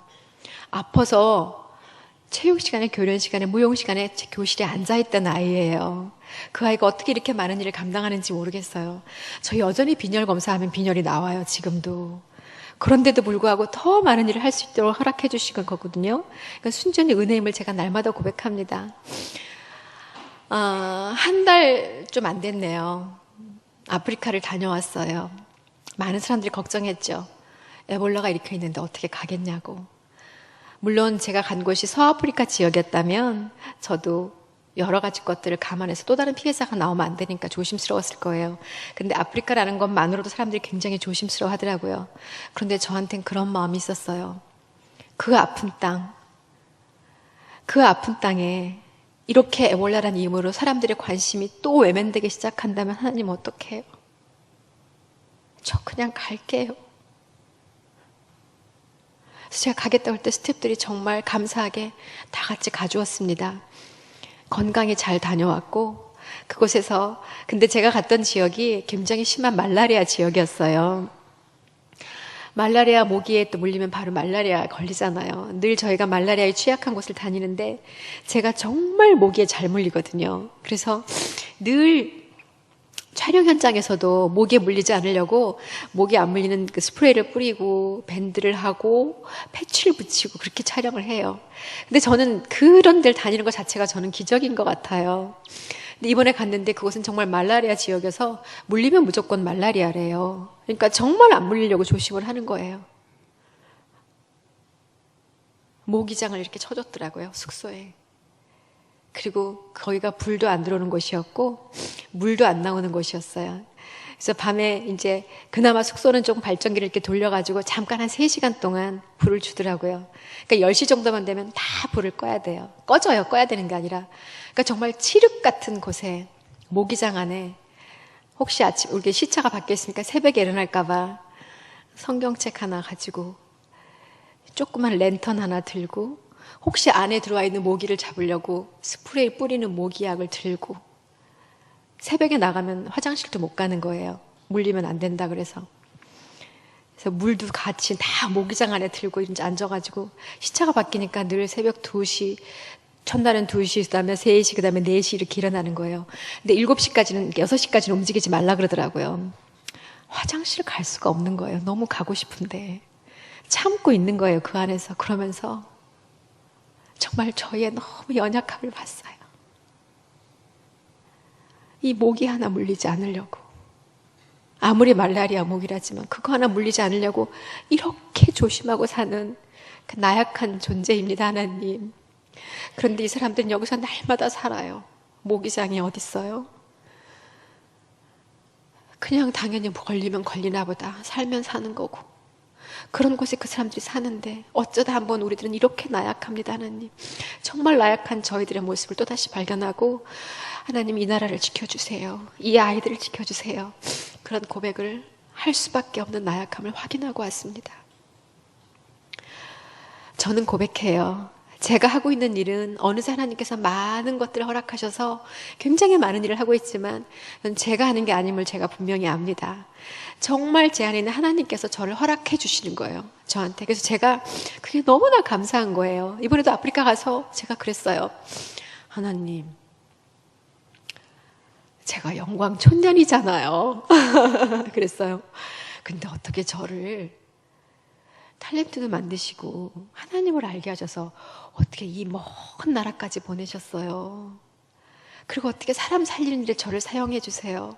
아파서 체육 시간에, 교련 시간에, 무용 시간에 교실에 앉아있던 아이예요. 그 아이가 어떻게 이렇게 많은 일을 감당하는지 모르겠어요. 저 여전히 빈혈 검사하면 빈혈이 나와요, 지금도. 그런데도 불구하고 더 많은 일을 할 수 있도록 허락해 주신 거거든요. 그러니까 순전히 은혜임을 제가 날마다 고백합니다. 한 달 좀 안 됐네요. 아프리카를 다녀왔어요. 많은 사람들이 걱정했죠. 에볼라가 이렇게 있는데 어떻게 가겠냐고. 물론 제가 간 곳이 서아프리카 지역이었다면 저도 여러 가지 것들을 감안해서 또 다른 피해자가 나오면 안 되니까 조심스러웠을 거예요. 근데 아프리카라는 것만으로도 사람들이 굉장히 조심스러워 하더라고요. 그런데 저한텐 그런 마음이 있었어요. 그 아픈 땅에 이렇게 에볼라라는 이름으로 사람들의 관심이 또 외면되기 시작한다면 하나님 어떻게 해요? 저 그냥 갈게요. 그래서 제가 가겠다고 할 때 스태프들이 정말 감사하게 다 같이 가주었습니다. 건강히 잘 다녀왔고 그곳에서 근데 제가 갔던 지역이 굉장히 심한 말라리아 지역이었어요. 말라리아 모기에 또 물리면 바로 말라리아 걸리잖아요. 늘 저희가 말라리아에 취약한 곳을 다니는데 제가 정말 모기에 잘 물리거든요. 그래서 늘 촬영 현장에서도 모기에 물리지 않으려고 모기 안 물리는 그 스프레이를 뿌리고 밴드를 하고 패치를 붙이고 그렇게 촬영을 해요. 근데 저는 그런 데를 다니는 것 자체가 저는 기적인 것 같아요. 근데 이번에 갔는데 그곳은 정말 말라리아 지역이어서 물리면 무조건 말라리아래요. 그러니까 정말 안 물리려고 조심을 하는 거예요. 모기장을 이렇게 쳐줬더라고요, 숙소에. 그리고 거기가 불도 안 들어오는 곳이었고 물도 안 나오는 곳이었어요. 그래서 밤에 이제 그나마 숙소는 조금 발전기를 이렇게 돌려가지고 잠깐 한 3시간 동안 불을 주더라고요. 그러니까 10시 정도만 되면 다 불을 꺼야 돼요. 꺼져요. 꺼야 되는 게 아니라. 그러니까 정말 칠흑 같은 곳에 모기장 안에 혹시 아침 우리 시차가 바뀌어 있으니까 새벽에 일어날까 봐 성경책 하나 가지고 조그만 랜턴 하나 들고 혹시 안에 들어와 있는 모기를 잡으려고 스프레이 뿌리는 모기약을 들고 새벽에 나가면 화장실도 못 가는 거예요. 물리면 안 된다 그래서. 그래서 물도 같이 다 모기장 안에 들고 이제 앉아가지고 시차가 바뀌니까 늘 새벽 2시, 첫날은 2시, 그 다음에 3시, 그 다음에 4시 이렇게 일어나는 거예요. 근데 7시까지는, 6시까지는 움직이지 말라 그러더라고요. 화장실 갈 수가 없는 거예요. 너무 가고 싶은데. 참고 있는 거예요. 그 안에서. 그러면서 정말 저희의 너무 연약함을 봤어요. 이 모기 하나 물리지 않으려고. 아무리 말라리아 모기라지만 그거 하나 물리지 않으려고 이렇게 조심하고 사는 그 나약한 존재입니다, 하나님. 그런데 이 사람들은 여기서 날마다 살아요. 모기장이 어딨어요? 그냥 당연히 걸리면 걸리나 보다. 살면 사는 거고. 그런 곳에 그 사람들이 사는데 어쩌다 한번 우리들은 이렇게 나약합니다, 하나님. 정말 나약한 저희들의 모습을 또다시 발견하고 하나님 이 나라를 지켜주세요. 이 아이들을 지켜주세요. 그런 고백을 할 수밖에 없는 나약함을 확인하고 왔습니다. 저는 고백해요. 제가 하고 있는 일은 어느새 하나님께서 많은 것들을 허락하셔서 굉장히 많은 일을 하고 있지만 제가 하는 게 아님을 제가 분명히 압니다. 정말 제 안에 있는 하나님께서 저를 허락해 주시는 거예요, 저한테. 그래서 제가 그게 너무나 감사한 거예요. 이번에도 아프리카 가서 제가 그랬어요. 하나님, 제가 영광 촌년이잖아요. 그랬어요. 근데 어떻게 저를 탤런트도 만드시고 하나님을 알게 하셔서 어떻게 이 먼 나라까지 보내셨어요. 그리고 어떻게 사람 살리는 일에 저를 사용해 주세요.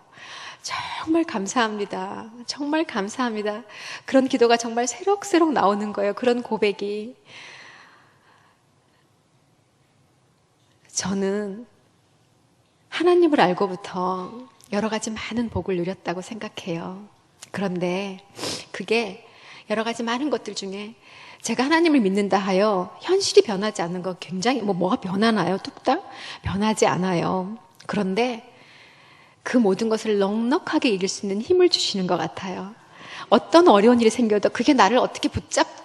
정말 감사합니다. 정말 감사합니다. 그런 기도가 정말 새록새록 나오는 거예요. 그런 고백이. 저는 하나님을 알고부터 여러 가지 많은 복을 누렸다고 생각해요. 그런데 그게 여러 가지 많은 것들 중에 제가 하나님을 믿는다 하여 현실이 변하지 않는 거 굉장히 뭐가 변하나요? 뚝딱? 변하지 않아요. 그런데 그 모든 것을 넉넉하게 이길 수 있는 힘을 주시는 것 같아요. 어떤 어려운 일이 생겨도 그게 나를 어떻게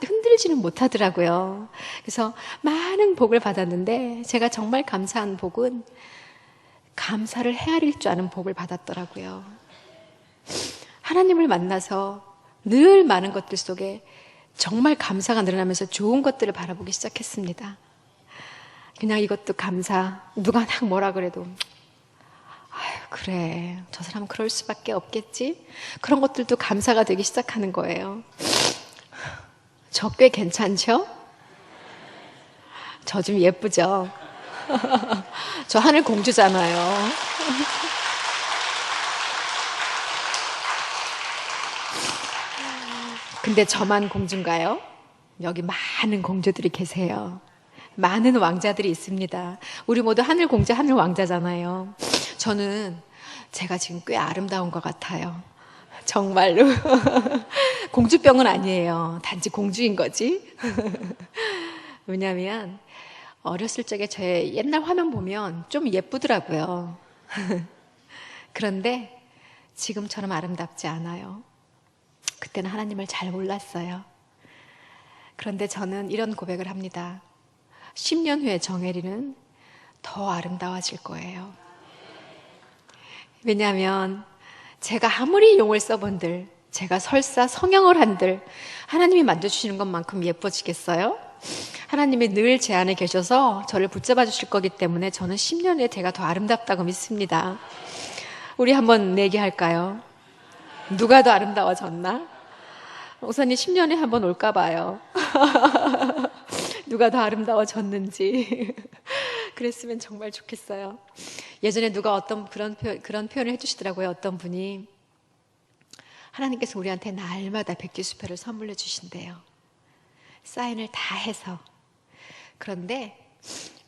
흔들지는 못하더라고요. 그래서 많은 복을 받았는데 제가 정말 감사한 복은 감사를 헤아릴 줄 아는 복을 받았더라고요. 하나님을 만나서 늘 많은 것들 속에 정말 감사가 늘어나면서 좋은 것들을 바라보기 시작했습니다. 그냥 이것도 감사. 누가 막 뭐라 그래도 아유, 그래, 저 사람은 그럴 수밖에 없겠지. 그런 것들도 감사가 되기 시작하는 거예요. 저 꽤 괜찮죠? 저 좀 예쁘죠? 저 하늘 공주잖아요. 근데 저만 공주인가요? 여기 많은 공주들이 계세요. 많은 왕자들이 있습니다. 우리 모두 하늘 공주, 하늘 왕자잖아요. 저는 제가 지금 꽤 아름다운 것 같아요. 정말로. 공주병은 아니에요. 단지 공주인 거지. 왜냐하면 어렸을 적에 제 옛날 화면 보면 좀 예쁘더라고요. 그런데 지금처럼 아름답지 않아요. 그때는 하나님을 잘 몰랐어요. 그런데 저는 이런 고백을 합니다. 10년 후에 정혜리는 더 아름다워질 거예요. 왜냐하면 제가 아무리 용을 써본들, 제가 설사 성형을 한들 하나님이 만져주시는 것만큼 예뻐지겠어요? 하나님이 늘 제 안에 계셔서 저를 붙잡아 주실 거기 때문에 저는 10년 후에 제가 더 아름답다고 믿습니다. 우리 한번 내기할까요? 누가 더 아름다워졌나? 우선이 10년에 한번 올까 봐요. 누가 더 아름다워졌는지. 그랬으면 정말 좋겠어요. 예전에 누가 어떤 그런 표현을 해주시더라고요. 어떤 분이 하나님께서 우리한테 날마다 백지수표를 선물해 주신대요. 사인을 다 해서. 그런데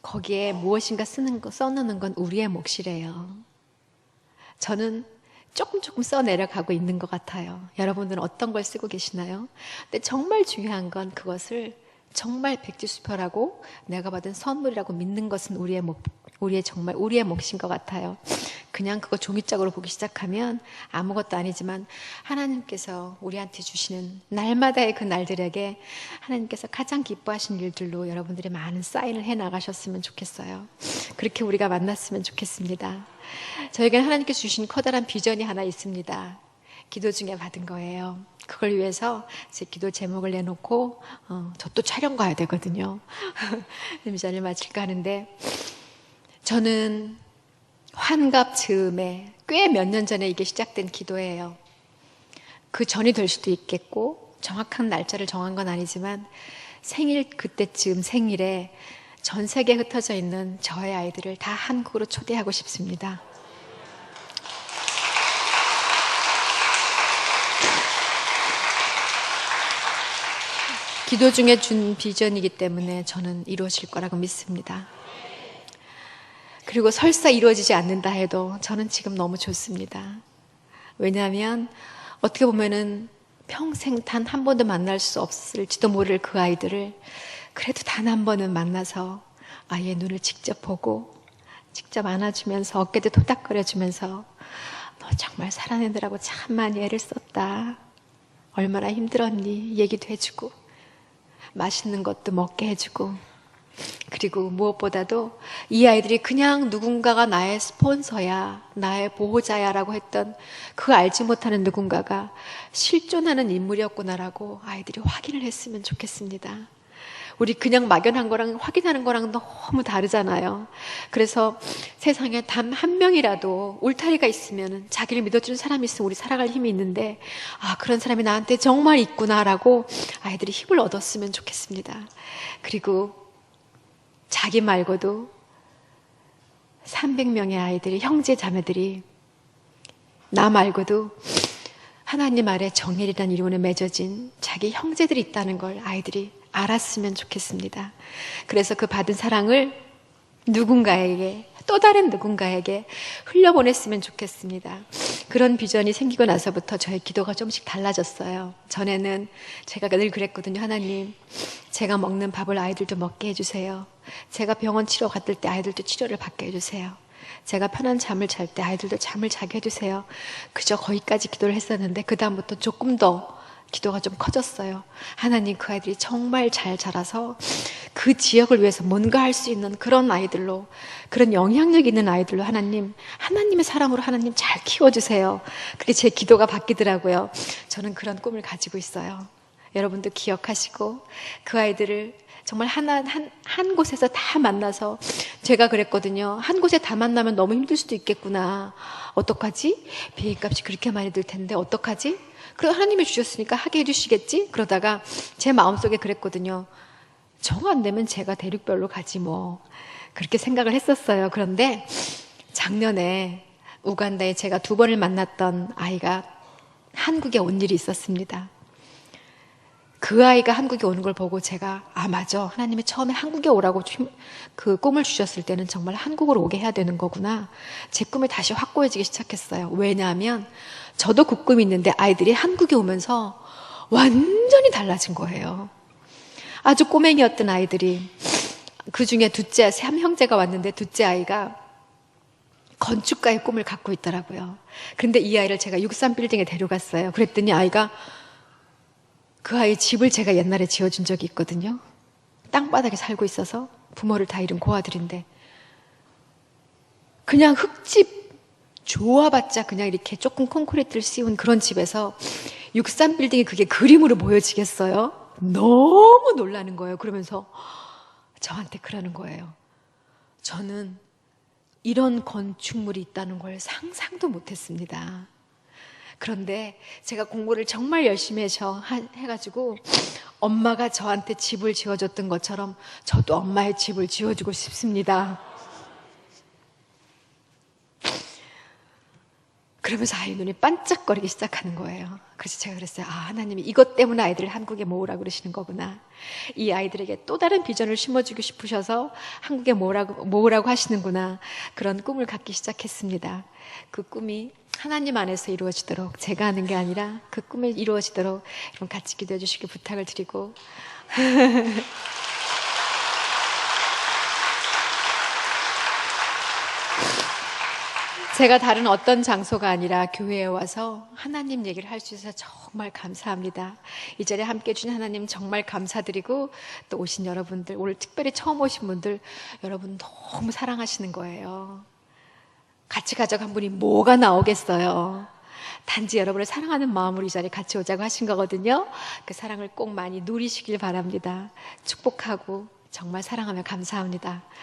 거기에 무엇인가 써놓는 건 우리의 몫이래요. 저는 조금 써내려가고 있는 것 같아요. 여러분들은 어떤 걸 쓰고 계시나요? 근데 정말 중요한 건 그것을 정말 백지수표라고 내가 받은 선물이라고 믿는 것은 우리의 몫인 것 같아요. 그냥 그거 종이짝으로 보기 시작하면 아무것도 아니지만 하나님께서 우리한테 주시는 날마다의 그 날들에게 하나님께서 가장 기뻐하신 일들로 여러분들이 많은 사인을 해 나가셨으면 좋겠어요. 그렇게 우리가 만났으면 좋겠습니다. 저에게는 하나님께서 주신 커다란 비전이 하나 있습니다. 기도 중에 받은 거예요. 그걸 위해서 제 기도 제목을 내놓고 저 또 촬영 가야 되거든요. 이 자리를 마칠까 하는데 저는 환갑 즈음에 꽤 몇 년 전에 이게 시작된 기도예요. 그 전이 될 수도 있겠고 정확한 날짜를 정한 건 아니지만 생일 그때쯤 생일에 전 세계에 흩어져 있는 저의 아이들을 다 한국으로 초대하고 싶습니다. 기도 중에 준 비전이기 때문에 저는 이루어질 거라고 믿습니다. 그리고 설사 이루어지지 않는다 해도 저는 지금 너무 좋습니다. 왜냐하면 어떻게 보면은 평생 단 한 번도 만날 수 없을지도 모를 그 아이들을 그래도 단 한 번은 만나서 아이의 눈을 직접 보고 직접 안아주면서 어깨도 토닥거려주면서 너 정말 살아내느라고 참 많이 애를 썼다. 얼마나 힘들었니? 얘기도 해주고 맛있는 것도 먹게 해주고 그리고 무엇보다도 이 아이들이 그냥 누군가가 나의 스폰서야, 나의 보호자야 라고 했던 그 알지 못하는 누군가가 실존하는 인물이었구나라고 아이들이 확인을 했으면 좋겠습니다. 우리 그냥 막연한 거랑 확인하는 거랑 너무 다르잖아요. 그래서 세상에 단 한 명이라도 울타리가 있으면, 자기를 믿어주는 사람이 있으면 우리 살아갈 힘이 있는데, 아, 그런 사람이 나한테 정말 있구나라고 아이들이 힘을 얻었으면 좋겠습니다. 그리고 자기 말고도 300명의 아이들이, 형제 자매들이 나 말고도 하나님 아래 정엘이라는 이름으로 맺어진 자기 형제들이 있다는 걸 아이들이 알았으면 좋겠습니다. 그래서 그 받은 사랑을 누군가에게, 또 다른 누군가에게 흘려보냈으면 좋겠습니다. 그런 비전이 생기고 나서부터 저의 기도가 조금씩 달라졌어요. 전에는 제가 늘 그랬거든요. 하나님, 제가 먹는 밥을 아이들도 먹게 해주세요. 제가 병원 치료 갔을 때 아이들도 치료를 받게 해주세요. 제가 편한 잠을 잘 때 아이들도 잠을 자게 해주세요. 그저 거기까지 기도를 했었는데 그 다음부터 조금 더 기도가 좀 커졌어요. 하나님, 그 아이들이 정말 잘 자라서 그 지역을 위해서 뭔가 할 수 있는 그런 아이들로, 그런 영향력 있는 아이들로 하나님, 하나님의 사랑으로 하나님 잘 키워주세요. 그게 제 기도가 바뀌더라고요. 저는 그런 꿈을 가지고 있어요. 여러분도 기억하시고 그 아이들을 정말 한 곳에서 다 만나서, 제가 그랬거든요. 한 곳에 다 만나면 너무 힘들 수도 있겠구나. 어떡하지? 비행값이 그렇게 많이 들 텐데 어떡하지? 그래도 하나님이 주셨으니까 하게 해주시겠지? 그러다가 제 마음속에 그랬거든요. 정 안 되면 제가 대륙별로 가지 뭐. 그렇게 생각을 했었어요. 그런데 작년에 우간다에 제가 2번을 만났던 아이가 한국에 온 일이 있었습니다. 그 아이가 한국에 오는 걸 보고 제가, 아, 맞아. 하나님이 처음에 한국에 오라고 그 꿈을 주셨을 때는 정말 한국으로 오게 해야 되는 거구나. 제 꿈이 다시 확고해지기 시작했어요. 왜냐하면 저도 그 꿈이 있는데 아이들이 한국에 오면서 완전히 달라진 거예요. 아주 꼬맹이였던 아이들이, 그 중에 둘째, 3형제가 왔는데 둘째 아이가 건축가의 꿈을 갖고 있더라고요. 그런데 이 아이를 제가 63빌딩에 데려갔어요. 그랬더니 아이가, 그 아이 집을 제가 옛날에 지어준 적이 있거든요. 땅바닥에 살고 있어서 부모를 다 잃은 고아들인데, 그냥 흙집 좋아봤자 그냥 이렇게 조금 콘크리트를 씌운 그런 집에서 63빌딩이 그게 그림으로 보여지겠어요? 너무 놀라는 거예요. 그러면서 저한테 그러는 거예요. 저는 이런 건축물이 있다는 걸 상상도 못했습니다. 그런데 제가 공부를 정말 열심히 해가지고 엄마가 저한테 집을 지어줬던 것처럼 저도 엄마의 집을 지어주고 싶습니다. 그러면서 아이 눈이 반짝거리기 시작하는 거예요. 그래서 제가 그랬어요. 아, 하나님이 이것 때문에 아이들을 한국에 모으라고 그러시는 거구나. 이 아이들에게 또 다른 비전을 심어주고 싶으셔서 한국에 모으라고 하시는구나. 그런 꿈을 갖기 시작했습니다. 그 꿈이 하나님 안에서 이루어지도록, 제가 하는 게 아니라 그 꿈이 이루어지도록 여러분 같이 기도해 주시길 부탁을 드리고 제가 다른 어떤 장소가 아니라 교회에 와서 하나님 얘기를 할 수 있어서 정말 감사합니다. 이 자리에 함께 해주신 하나님 정말 감사드리고, 또 오신 여러분들, 오늘 특별히 처음 오신 분들, 여러분 너무 사랑하시는 거예요. 같이 가져간 분이 뭐가 나오겠어요. 단지 여러분을 사랑하는 마음으로 이 자리에 같이 오자고 하신 거거든요. 그 사랑을 꼭 많이 누리시길 바랍니다. 축복하고 정말 사랑하며 감사합니다.